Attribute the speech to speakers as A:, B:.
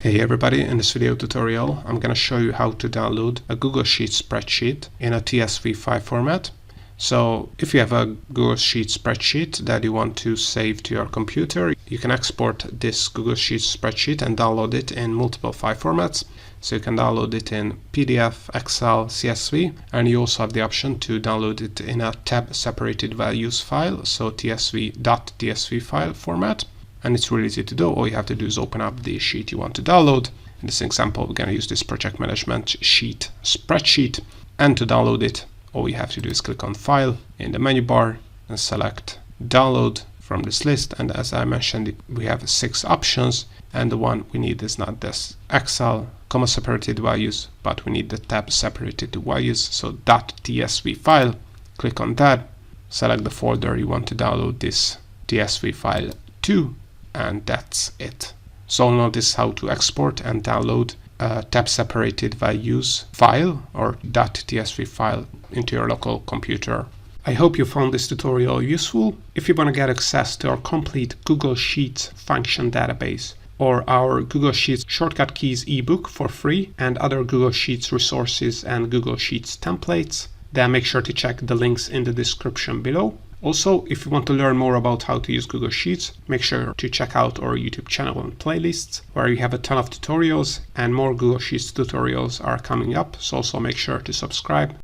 A: Hey everybody, in this video tutorial I'm going to show you how to download a Google Sheets spreadsheet in a TSV file format. So if you have a Google Sheets spreadsheet that you want to save to your computer, you can export this Google Sheets spreadsheet and download it in multiple file formats. So you can download it in PDF, Excel, CSV, and you also have the option to download it in a tab separated values file, so .tsv file format. And it's really easy to do. All you have to do is open up the sheet you want to download. In this example, we're going to use this project management sheet spreadsheet. And to download it, all you have to do is click on File in the menu bar and select Download from this list. And as I mentioned, we have 6 options. And the one we need is not this Excel, comma separated values, but we need the tab separated values. So .tsv file, click on that, select the folder you want to download this TSV file to. And that's it. So now this is how to export and download a tab separated values file or .tsv file into your local computer. I hope you found this tutorial useful. If you want to get access to our complete Google Sheets function database or our Google Sheets shortcut keys ebook for free and other Google Sheets resources and Google Sheets templates, then make sure to check the links in the description below. Also, if you want to learn more about how to use Google Sheets, make sure to check out our YouTube channel and playlists, where you have a ton of tutorials and more Google Sheets tutorials are coming up. So also make sure to subscribe.